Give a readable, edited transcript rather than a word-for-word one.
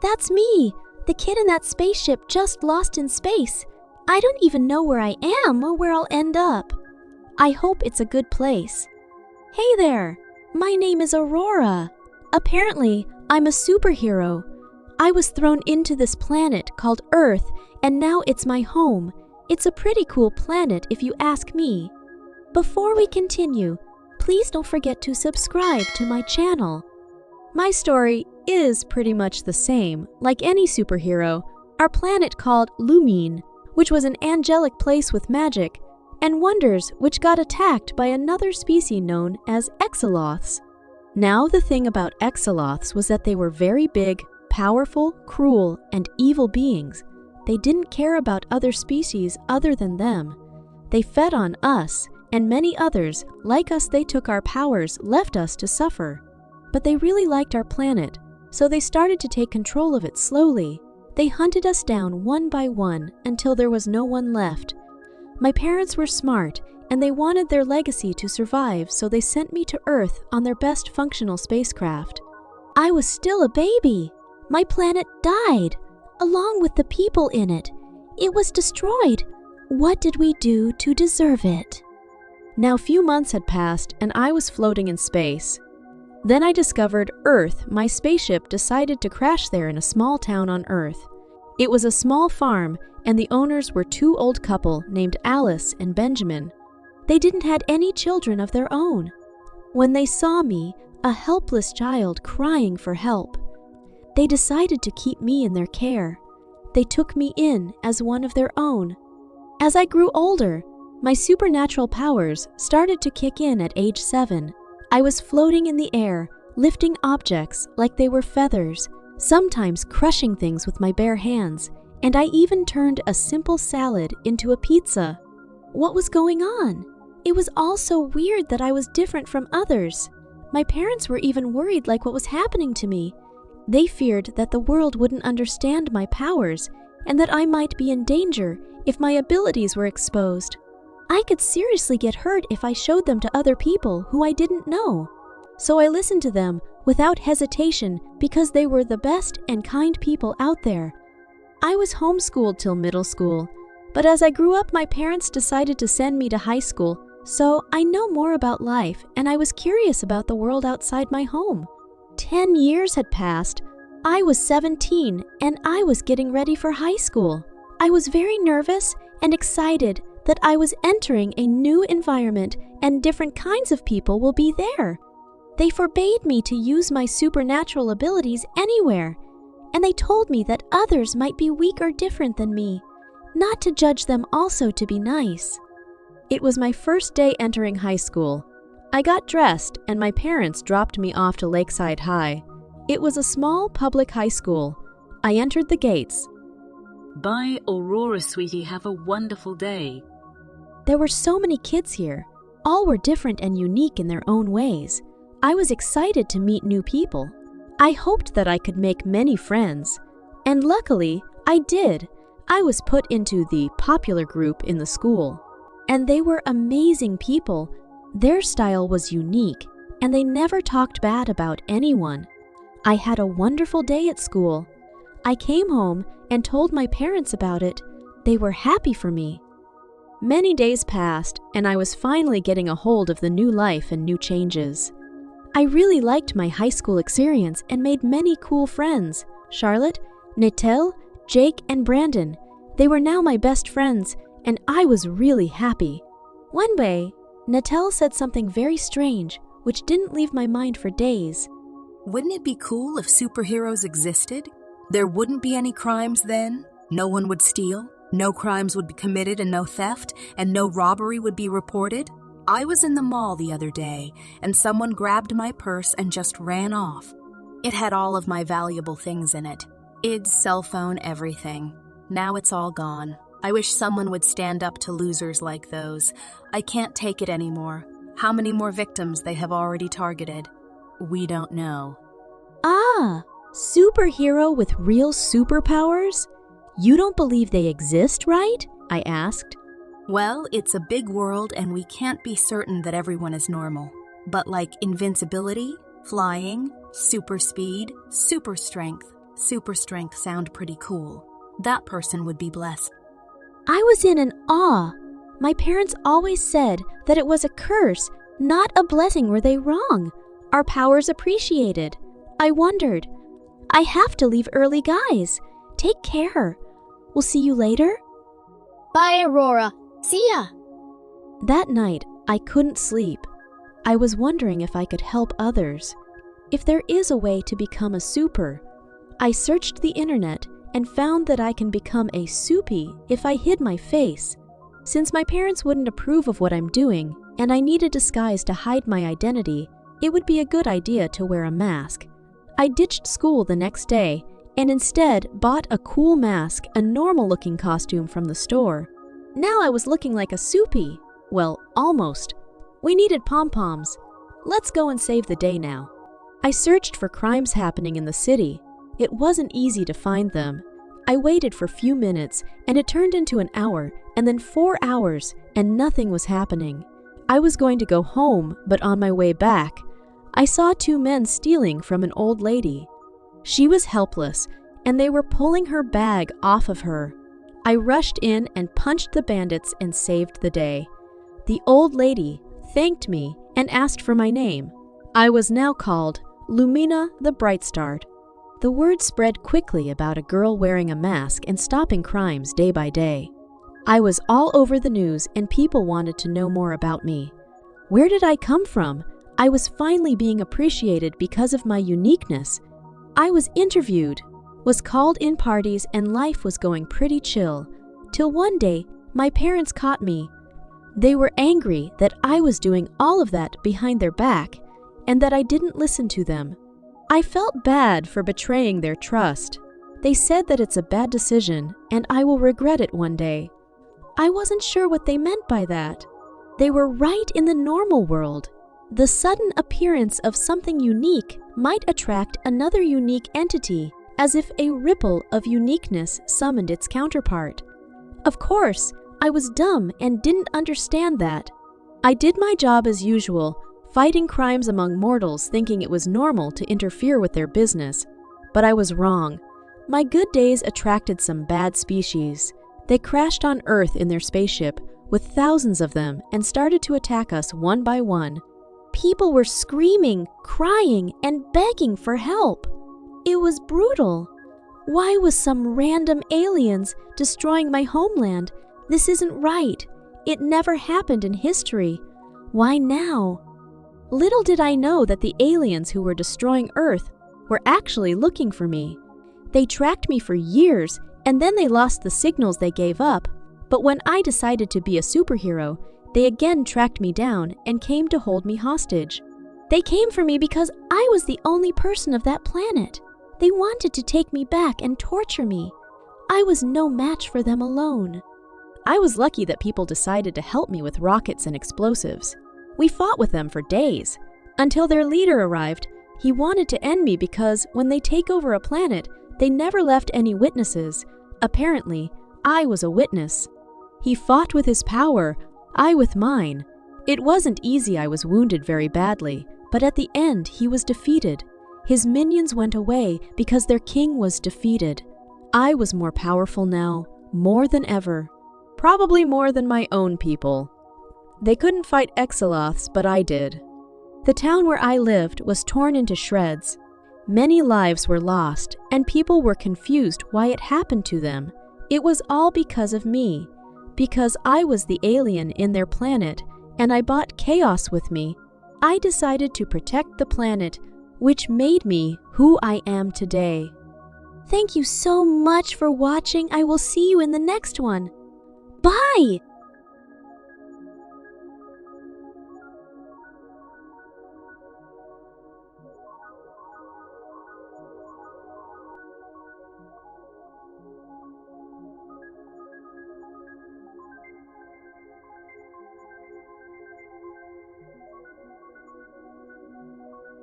That's me, the kid in that spaceship just lost in space. I don't even know where I am or where I'll end up. I hope it's a good place. Hey there, my name is Aurora. Apparently, I'm a superhero. I was thrown into this planet called Earth, and now it's my home. It's a pretty cool planet if you ask me. Before we continue, please don't forget to subscribe to my channel. My story is pretty much the same. Like any superhero, our planet called Lumine, which was an angelic place with magic, and wonders which got attacked by another species known as exoloths. Now the thing about exoloths was that they were very big, powerful, cruel, and evil beings. They didn't care about other species other than them. They fed on us, and many others, like us, they took our powers, left us to suffer. But they really liked our planet, so they started to take control of it slowly. They hunted us down one by one until there was no one left. My parents were smart, and they wanted their legacy to survive, so they sent me to Earth on their best functional spacecraft. I was still a baby. My planet died, along with the people in it. It was destroyed. What did we do to deserve it? Now, few months had passed, and I was floating in space. Then I discovered Earth. My spaceship decided to crash there in a small town on Earth. It was a small farm, and the owners were two old couple named Alice and Benjamin. They didn't have any children of their own. When they saw me, a helpless child crying for help, they decided to keep me in their care. They took me in as one of their own. As I grew older, my supernatural powers started to kick in at age 7. I was floating in the air, lifting objects like they were feathers, sometimes crushing things with my bare hands, and I even turned a simple salad into a pizza. What was going on? It was all so weird that I was different from others. My parents were even worried like what was happening to me. They feared that the world wouldn't understand my powers and that I might be in danger if my abilities were exposed. I could seriously get hurt if I showed them to other people who I didn't know. So I listened to them without hesitation because they were the best and kind people out there. I was homeschooled till middle school, but as I grew up, my parents decided to send me to high school, so I know more about life and I was curious about the world outside my home. 10 years had passed. I was 17 and I was getting ready for high school. I was very nervous and excited that I was entering a new environment and different kinds of people will be there. They forbade me to use my supernatural abilities anywhere, and they told me that others might be weak or different than me, not to judge them, also to be nice. It was my first day entering high school. I got dressed and my parents dropped me off to Lakeside High. It was a small public high school. I entered the gates. Bye, Aurora, sweetie. Have a wonderful day. There were so many kids here. All were different and unique in their own ways. I was excited to meet new people. I hoped that I could make many friends. And luckily, I did. I was put into the popular group in the school. And they were amazing people. Their style was unique, and they never talked bad about anyone. I had a wonderful day at school. I came home and told my parents about it. They were happy for me. Many days passed, and I was finally getting a hold of the new life and new changes. I really liked my high school experience and made many cool friends. Charlotte, Natel, Jake, and Brandon. They were now my best friends, and I was really happy. One day, Natel said something very strange, which didn't leave my mind for days. Wouldn't it be cool if superheroes existed? There wouldn't be any crimes then. No one would steal. No crimes would be committed and no theft, and no robbery would be reported. I was in the mall the other day, and someone grabbed my purse and just ran off. It had all of my valuable things in it. Id, cell phone, everything. Now it's all gone. I wish someone would stand up to losers like those. I can't take it anymore. How many more victims they have already targeted? We don't know. Ah, superhero with real superpowers? You don't believe they exist, right? I asked. Well, it's a big world and we can't be certain that everyone is normal. But like invincibility, flying, super speed, super strength, Super strength sound pretty cool. That person would be blessed. I was in an awe. My parents always said that it was a curse, not a blessing. Were they wrong? Are powers appreciated? I wondered. I have to leave early, guys. Take care. We'll see you later. Bye, Aurora. See ya. That night, I couldn't sleep. I was wondering if I could help others. If there is a way to become a super. I searched the internet and found that I can become a soupy if I hid my face. Since my parents wouldn't approve of what I'm doing, and I need a disguise to hide my identity, it would be a good idea to wear a mask. I ditched school the next day and instead bought a cool mask, a normal-looking costume from the store. Now I was looking like a soupy. Well, almost. We needed pom-poms. Let's go and save the day now. I searched for crimes happening in the city. It wasn't easy to find them. I waited for a few minutes, and it turned into an hour, and then 4 hours, and nothing was happening. I was going to go home, but on my way back, I saw 2 men stealing from an old lady. She was helpless, and they were pulling her bag off of her. I rushed in and punched the bandits and saved the day. The old lady thanked me and asked for my name. I was now called Lumina the Brightstar. The word spread quickly about a girl wearing a mask and stopping crimes day by day. I was all over the news and people wanted to know more about me. Where did I come from? I was finally being appreciated because of my uniqueness. I was interviewed, was called in parties, and life was going pretty chill. Till one day, my parents caught me. They were angry that I was doing all of that behind their back and that I didn't listen to them. I felt bad for betraying their trust. They said that it's a bad decision and I will regret it one day. I wasn't sure what they meant by that. They were right in the normal world. The sudden appearance of something unique might attract another unique entity, as if a ripple of uniqueness summoned its counterpart. Of course, I was dumb and didn't understand that. I did my job as usual, fighting crimes among mortals, thinking it was normal to interfere with their business. But I was wrong. My good days attracted some bad species. They crashed on Earth in their spaceship, with thousands of them, and started to attack us one by one. People were screaming, crying, and begging for help. It was brutal. Why was some random aliens destroying my homeland? This isn't right. It never happened in history. Why now? Little did I know that the aliens who were destroying Earth were actually looking for me. They tracked me for years, and then they lost the signals they gave up. But when I decided to be a superhero, they again tracked me down and came to hold me hostage. They came for me because I was the only person of that planet. They wanted to take me back and torture me. I was no match for them alone. I was lucky that people decided to help me with rockets and explosives. We fought with them for days, until their leader arrived. He wanted to end me because when they take over a planet, they never left any witnesses. Apparently, I was a witness. He fought with his power, I with mine. It wasn't easy. I was wounded very badly, but at the end he was defeated. His minions went away because their king was defeated. I was more powerful now, more than ever. Probably more than my own people. They couldn't fight Exoloths, but I did. The town where I lived was torn into shreds. Many lives were lost, and people were confused why it happened to them. It was all because of me. Because I was the alien in their planet, and I brought chaos with me. I decided to protect the planet, which made me who I am today. Thank you so much for watching. I will see you in the next one. Bye!